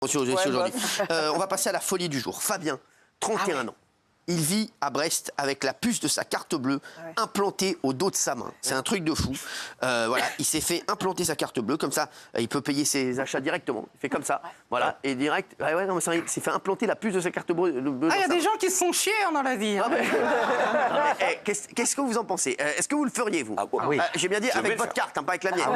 Aujourd'hui. On va passer à la folie du jour. Fabien, 31 ans. Il vit à Brest avec la puce de sa carte bleue implantée au dos de sa main. C'est un truc de fou. Voilà, il s'est fait implanter sa carte bleue, comme ça, il peut payer ses achats directement. Il fait comme ça, voilà, et direct. Non, mais il s'est fait implanter la puce de sa carte bleue. Il y a des gens qui se font chier dans la vie. Qu'est-ce que vous en pensez? Est-ce que vous le feriez, vous? Oui. J'ai bien dit avec votre carte, pas avec la mienne.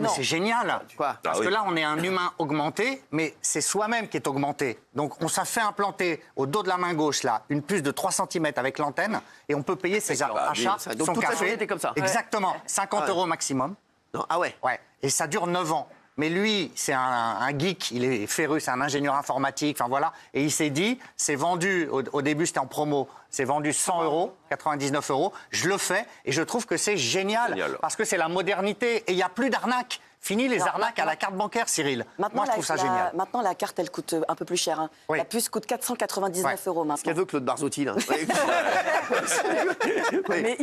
Mais c'est génial. Quoi? Parce que là, on est un humain augmenté, mais c'est soi-même qui est augmenté. Donc, on s'est fait implanter au dos de la main gauche, là, une puce de 3 cm avec l'antenne, et on peut payer ses achats, donc son toute la café. journée, t'es comme ça. Exactement. 50 € maximum. Non. Ah ouais. Ouais. Et ça dure 9 ans. Mais lui, c'est un geek, il est féru, c'est un ingénieur informatique, enfin voilà. Et il s'est dit, c'est vendu, au début c'était en promo, c'est vendu 100 €, 99 €. Je le fais et je trouve que c'est génial. Parce que c'est la modernité et il n'y a plus d'arnaques. Fini les arnaques à la carte bancaire, Cyril. Moi, je trouve ça génial. Maintenant, la carte, elle coûte un peu plus cher. Hein. Oui. La puce coûte 499 € maintenant. Ce qu'elle veut, Claude Barzotti, là. Mais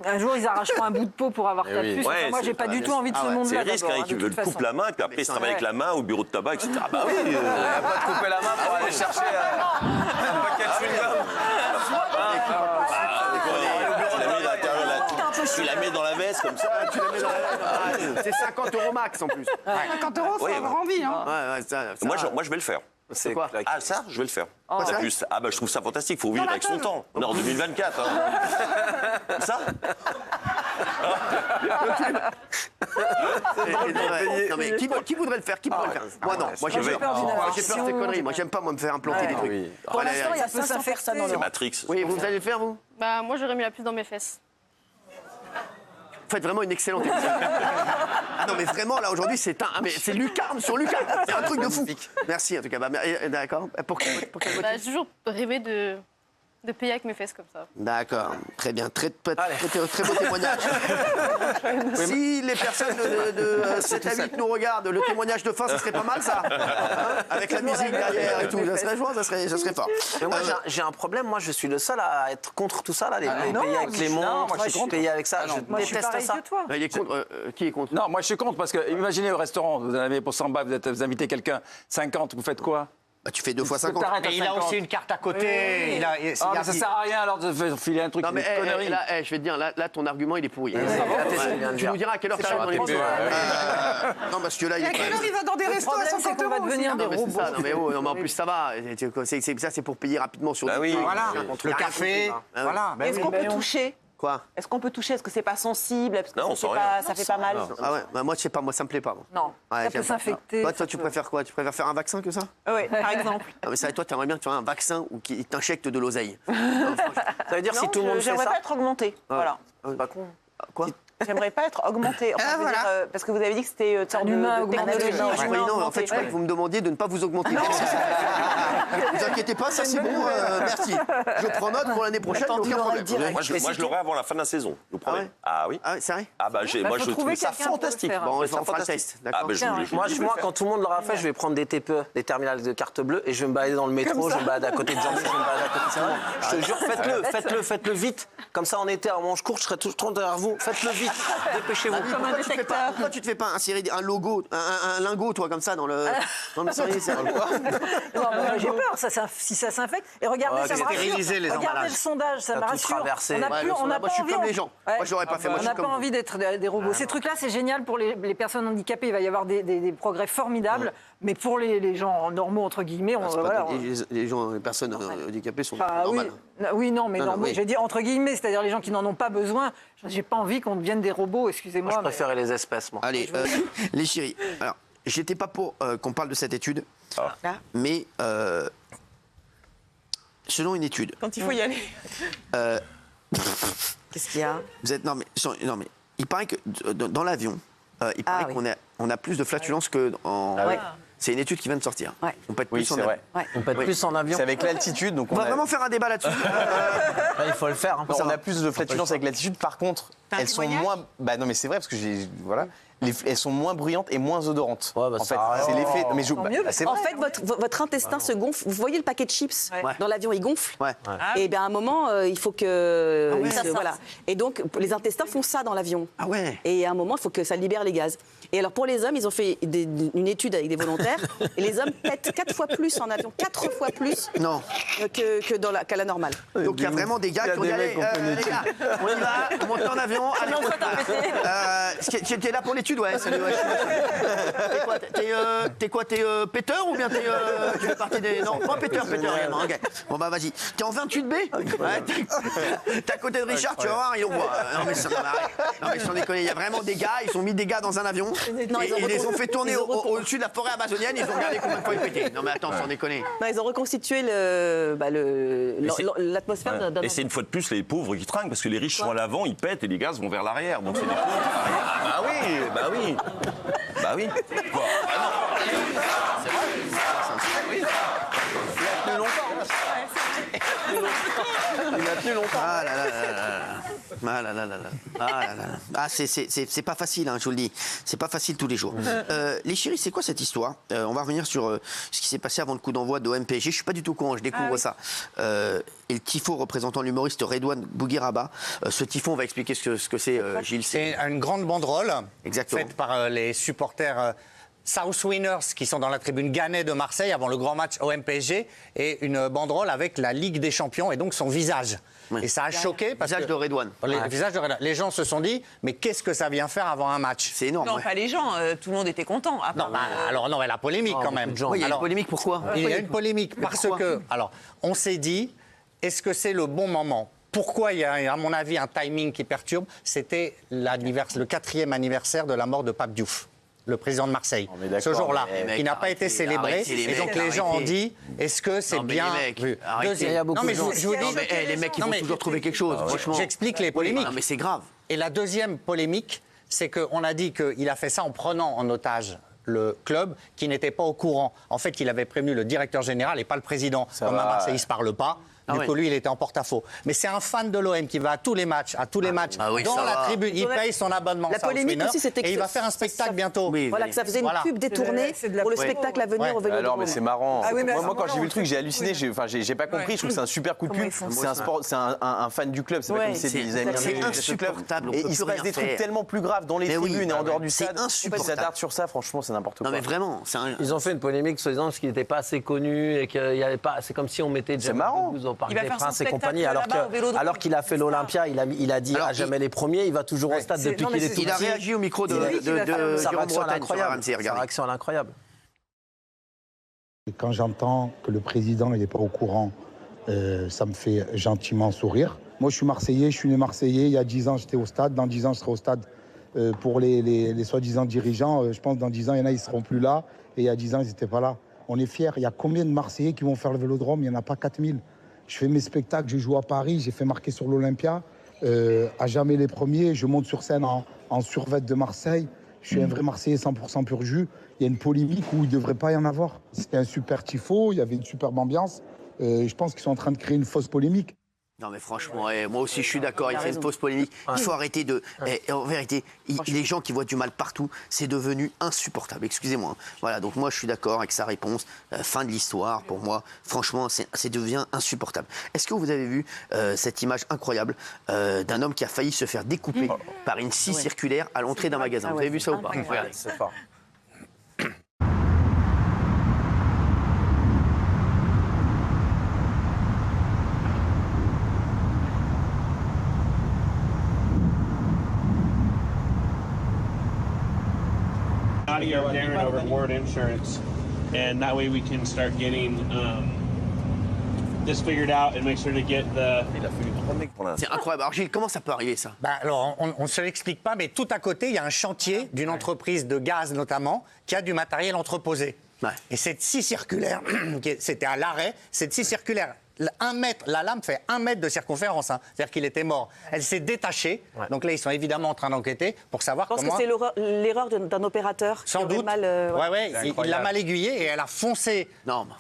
un jour, ils arracheront un bout de peau pour avoir ta puce. Ouais, moi, j'ai pas du tout envie de ce monde-là. C'est le risque, hein, qu'ils veulent couper la main, puis après ils se travaillent avec la main au bureau de tabac, etc. Ah bah oui, Il n'y a pas de couper la main pour aller chercher un paquet de chewing-gum. tu la mets dans la veste comme ça. Tu la mets dans la... C'est 50 € max, en plus. 50 €, ça avoir envie. Hein. Moi, je vais le faire. C'est quoi? Ah, ça, je vais le faire. ça Plus. Ah, bah, je trouve ça fantastique. Il faut vivre avec son temps. On est en 2024. Hein. Ça Non, mais qui voudrait le faire? Qui pourrait le faire? Moi, non. Moi, j'ai peur de ces conneries. Moi, j'aime pas, me faire implanter des trucs. Pour l'instant, il y a 500 personnes en C'est Europe. Matrix. Oui, vous allez le faire, vous? Bah, moi, j'aurais mis la puce dans mes fesses. Vous faites vraiment une excellente émission. Ah non, mais vraiment, là, aujourd'hui, c'est lucarne sur lucarne. C'est un truc de fou. Merci, en tout cas. D'accord. Pour quelle motif? J'ai toujours rêvé de payer avec mes fesses comme ça. D'accord. Très bien. Très beau témoignage. Si les personnes de 7 à 8 nous regardent, le témoignage de fin, ça serait pas mal, ça. Hein? Avec la musique derrière et tout. Ça serait joint, ça serait fort. Mais moi, j'ai un problème. Moi, je suis le seul à être contre tout ça, là. Les pays avec les montres, payer avec ça. Je déteste ça. Il est contre. Qui est contre? Non, moi je suis contre parce que imaginez au restaurant, vous en avez pour 100 balles, vous invitez quelqu'un, 50, vous faites quoi? Bah, tu fais 2 fois 50. Mais il a aussi une carte à côté. Mais ça sert à rien alors de filer un truc, Non, mais une connerie. là, je vais te dire, là, ton argument, il est pourri. Tu nous diras à quelle heure tu arrives dans l'émission. Non, parce que là, il À quelle heure il va dans des restos à 50 c'est qu'on va € devenir des robots. Non, mais en plus, ça va. Ça, c'est pour payer rapidement sur Bah oui. Voilà, le café. Voilà. Est-ce qu'on peut toucher? Quoi? Est-ce qu'on peut toucher? Est-ce que c'est pas sensible? Est-ce que Non, on sent rien. ça fait pas mal? Ah ouais, bah moi, je sais pas, moi, ça me plaît pas. Moi. Non. Ouais, Ça peut s'infecter. Toi, tu préfères quoi? Tu préfères faire un vaccin que ça? Oui, par exemple. Ah, mais ça, toi, t'aimerais bien que tu aies un vaccin ou qui t'injecte de l'oseille. Ça veut dire si tout le monde fait J'aimerais ça. pas être augmenté. Voilà. Pas con. Quoi? J'aimerais pas être augmenté. Enfin, je veux dire, parce que vous avez dit que c'était une sorte de humain augmenté. technologie. Je croyais, non, en fait, je croyais que vous me demandiez de ne pas vous augmenter. Ne vous inquiétez pas, ça c'est bon, merci. Je prends note pour l'année prochaine, aucun problème. Moi, je l'aurai avant la fin de la saison. Je vous promets. Ah oui. Ah oui, c'est vrai? Ah bah, moi, je trouve ça quelqu'un pour le fantastique. faire. Bon, on C'est fera le fantastique. test, Ah d'accord. bah, Moi, quand tout le monde l'aura fait, je vais prendre des TPE, des terminales de carte bleue, et je vais me balader dans le métro, je vais me balader à côté de Jean-Michel, je vais me balader à côté de ça. Je te jure, faites-le vite. Comme ça, en été, en manche courte, je serai tout le temps derrière vous. Faites-le vite, dépêchez-vous. Pourquoi tu te fais pas insérer un logo, un lingot, toi, comme ça, dans le service? Non, mais j'ai peur, si ça s'infecte. Et regardez, ça me stériliser les rassure. Regardez emballages. le sondage, ça me tout rassure. traversé. On n'a Ouais, plus, on n'a moi, pas je suis envie. comme les gens. Moi, je l'aurais pas fait. Moi, On je n'a suis pas comme envie d'être des robots. Ces trucs-là, c'est génial pour les personnes handicapées. Il va y avoir des progrès formidables. Mais pour les gens normaux, entre guillemets, les personnes handicapées sont oui. normales. Oui, non, mais Non, normaux. oui. J'ai dit entre guillemets, c'est-à-dire les gens qui n'en ont pas besoin. J'ai pas envie qu'on devienne des robots, excusez-moi. Moi, je préférais les espèces, moi. Allez, les chéris. Alors, j'étais pas pour qu'on parle de cette étude, mais selon une étude, Quand il faut y aller. Qu'est-ce qu'il y a? vous êtes non mais il paraît que dans l'avion, il paraît qu'on a plus de flatulence que en. C'est une étude qui vient de sortir. Ouais. On peut être Oui, plus en c'est avion. vrai. On peut être plus en avion. C'est avec l'altitude, donc On va vraiment faire un débat là-dessus. Il faut le faire. on a plus de flatulence avec l'altitude. Par contre, elles sont moins. Bah non, mais c'est vrai parce que voilà. Elles sont moins bruyantes et moins odorantes. Ouais, bah, en fait, ça c'est l'effet. rien. Mais c'est En vrai. fait, votre intestin se gonfle. Vous voyez le paquet de chips dans l'avion, il gonfle. Ouais. Et bien à un moment, il faut que. ouais. il se- voilà. Et donc, les intestins font ça dans l'avion. Ah ouais. Et à un moment, il faut que ça libère les gaz. Et alors, pour les hommes, ils ont fait une étude avec des volontaires. Et les hommes pètent 4 fois plus en avion. 4 fois plus Non. qu'à la normale. Donc il y a vraiment des gars qui ont dit allez, les gars, on y va, on monte en avion. Allez, tu étais là pour l'étude, ouais. Salut, ouais. T'es quoi, t'es péteur ou bien tu fais partie des... Non, pas péteur également, ok. Bon bah vas-y. T'es en 28B. Ouais, t'es à côté de Richard, tu vas voir, il voit. Non mais sans déconner, il y a vraiment des gars, ils ont mis des gars dans un avion et ils les ont fait tourner au-dessus de la forêt amazonienne, ils ont regardé combien de fois ils pétaient. Non mais attends, sans déconner. Non, ils ont reconstitué l'atmosphère d'un Et c'est une fois de plus les pauvres qui trinquent parce que les riches sont à l'avant, ils pètent et les gaz vont vers l'arrière. Donc c'est des pauvres. Ah oui, bah oui. Bah oui. Quoi Ah non. C'est vrai. Oui. Il a tenu longtemps. Ah là là là là. Ah là là là là. Ah là là. Ah c'est pas facile, hein, je vous le dis. C'est pas facile tous les jours. Les chéris, c'est quoi cette histoire? On va revenir sur ce qui s'est passé avant le coup d'envoi de OM-PSG. Je suis pas du tout con, je découvre ça. Et le tifo représentant l'humoriste Redouane Bouguiraba. Ce tifo, on va expliquer ce que c'est, Gilles. C'est une grande banderole Exactement. faite par les supporters South Winners qui sont dans la tribune Gannet de Marseille avant le grand match OM-PSG et une banderole avec la Ligue des Champions et donc son visage. Ouais. Et ça a choqué parce Visage que de Redouane. les gens se sont dit mais qu'est-ce que ça vient faire avant un match? C'est énorme. Non, ouais. pas les gens, tout le monde était content. À part, Alors non, mais la polémique quand même. Oui, il y a une polémique, pourquoi? Il y a une polémique parce que, alors, on s'est dit, est-ce que c'est le bon moment? Pourquoi il y a, à mon avis, un timing qui perturbe? C'était le 4e anniversaire de la mort de Pape Diouf, le président de Marseille. Ce jour-là, qui n'a pas été célébré. Et donc les gens ont dit, est-ce que c'est bien vu? Il y a beaucoup de gens. Je vous dis, les mecs, ils vont toujours trouver quelque chose, franchement. J'explique les polémiques. Non, mais c'est grave. Et la deuxième polémique, c'est qu'on a dit qu'il a fait ça en prenant en otage le club qui n'était pas au courant. En fait, il avait prévenu le directeur général et pas le président. Comme à Marseille, ils ne se parlent pas. Du coup, lui, il était en porte-à-faux. Mais c'est un fan de l'OM qui va à tous les matchs, dans la tribune. Il paye son abonnement. La polémique aussi, c'était que et il va faire un spectacle bientôt. Voilà, que ça faisait une pub détournée pour le spectacle à venir au Vélodrome. Alors, mais c'est marrant. Ah oui, mais Moi, quand j'ai vu le truc, j'ai halluciné. J'ai pas compris. Je trouve que c'est un super coup de pub. C'est un fan du club. C'est pas comme si c'était des amis. C'est insupportable. Et il se passe des trucs tellement plus graves dans les tribunes et en dehors du stade. C'est insupportable. Ils s'attardent sur ça, franchement, c'est n'importe quoi. Non, mais vraiment. Ils ont fait une polémique soi-disant parce qu'il n'était pas assez connu et qu'il y avait pas. C'est comme si on mettait Jamel Debbouze au Parc des Princes et compagnie. Alors qu'il a fait l'Olympia, il a dit à jamais les premiers. Il va toujours au stade depuis qu'il est tout petit. Il a réagi au micro de Jérôme Bretagne sur RMC. Sa réaction est incroyable. Quand j'entends que le président n'est pas au courant, ça me fait gentiment sourire. Moi, je suis Marseillais, je suis né Marseillais. Il y a 10 ans, j'étais au stade. Dans 10 ans, je serai au stade. Pour les soi-disant dirigeants, je pense que dans 10 ans, il y en a, ils ne seront plus là. Et il y a 10 ans, ils n'étaient pas là. On est fiers. Il y a combien de Marseillais qui vont faire le Vélodrome? Il n'y en a pas 4000. Je fais mes spectacles, je joue à Paris, j'ai fait marquer sur l'Olympia. À jamais les premiers, je monte sur scène en survêt de Marseille. Je suis un vrai Marseillais 100% pur jus. Il y a une polémique où il ne devrait pas y en avoir. C'était un super tifo, il y avait une superbe ambiance. Je pense qu'ils sont en train de créer une fausse polémique. Non mais franchement, moi aussi je suis d'accord, il fait une fausse polémique. Il faut arrêter de... en vérité, les gens qui voient du mal partout, c'est devenu insupportable, excusez-moi. Voilà, donc moi je suis d'accord avec sa réponse. Fin de l'histoire, pour moi, franchement, c'est devient insupportable. Est-ce que vous avez vu cette image incroyable d'un homme qui a failli se faire découper par une scie circulaire à l'entrée d'un magasin? Vous avez vu ça ou pas? Regardez, c'est fort. Audio Darren over Ward Insurance, and that way we can start getting this figured out and make sure to get the. C'est incroyable. Alors Gilles, comment ça peut arriver ça? Alors, on ne se l'explique pas, mais tout à côté, il y a un chantier d'une entreprise de gaz notamment qui a du matériel entreposé. Et cette scie circulaire, c'était à l'arrêt, cette scie circulaire, 1 mètre, la lame fait 1 mètre de circonférence, hein, c'est-à-dire qu'il était mort. Elle s'est détachée, donc là ils sont évidemment en train d'enquêter pour savoir comment... Je pense que c'est l'erreur d'un opérateur. Sans doute, il l'a mal aiguillé et elle a foncé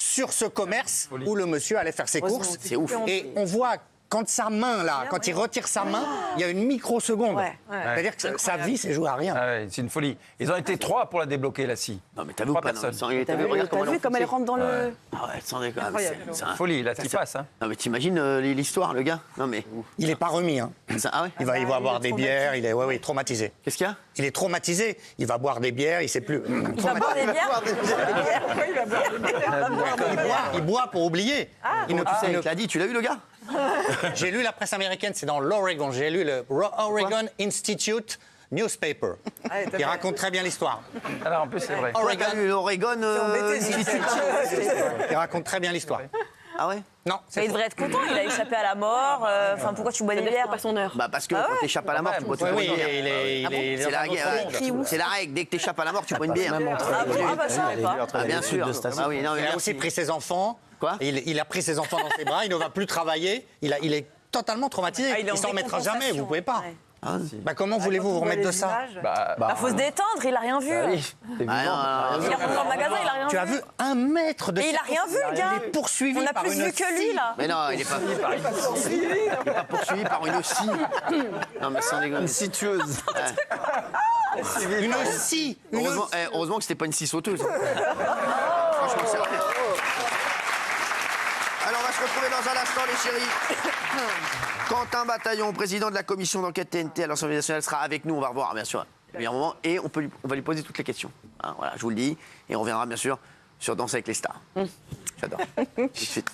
sur ce commerce où le monsieur allait faire ses courses. C'est ouf. Et on voit quand sa main, là, quand il retire sa main, il y a une microseconde. C'est-à-dire que sa vie, c'est joué à rien. Ah ouais, c'est une folie. Ils ont été 3 pour la débloquer, la scie. Non, mais t'as vu 3 pas, non, personnes. T'as vu comme elle rentre dans le... Ah ouais, sans déconner. C'est une folie, là, ce qui passe. Hein. Non, mais t'imagines l'histoire, le gars? Non, mais. Il n'est pas remis. Hein. Ah ouais? Il va boire des bières, il est traumatisé. Qu'est-ce qu'il y a? Il est traumatisé. Il va boire des bières, il ne sait plus. Il va boire des bières. Il boit pour oublier. Il l'a dit, tu l'as vu, le gars? J'ai lu la presse américaine, c'est dans l'Oregon. J'ai lu le Oregon Institute Newspaper. Il raconte très bien l'histoire. Alors, en plus, c'est vrai. L'Oregon Institute. Il raconte très bien l'histoire. Ah ouais? Non. Mais il devrait être content, il a échappé à la mort. Enfin, pourquoi tu bois des bières? C'est pas son heure. Bah parce que quand t'échappes à la mort, tu bois toujours une bière. C'est la règle. C'est la règle. Dès que t'échappes à la mort, tu bois une bière. Ah bah ça, pas. Bien sûr. Ah oui, non, Il a aussi pris ses enfants. Quoi? Il a pris ses enfants dans ses bras, il ne va plus travailler. Il est totalement traumatisé. Ah, il est en s'en remettra jamais, vous ne pouvez pas. Ah, bah, comment voulez-vous vous remettre de ça? Bah, faut se détendre, il a rien vu. Il est rentré dans le magasin, il a rien vu. Tu as vu 1 mètre de... Et il a rien vu, le gars. Il est poursuivi On a par plus une vu que lui, là. Mais non, il n'est pas poursuivi par une scie. Non, mais sans déconner. Une situeuse. Une scie. Heureusement que c'était pas une scie sauteuse. Franchement, c'est vrai. Alors, on va se retrouver dans un instant, les chéris. Quentin Bataillon, président de la commission d'enquête TNT à l'Assemblée nationale, sera avec nous. On va revoir, bien sûr, un moment. Et on va lui poser toutes les questions. Hein, voilà, je vous le dis. Et on reviendra, bien sûr, sur Danse avec les stars. J'adore. Tout de suite.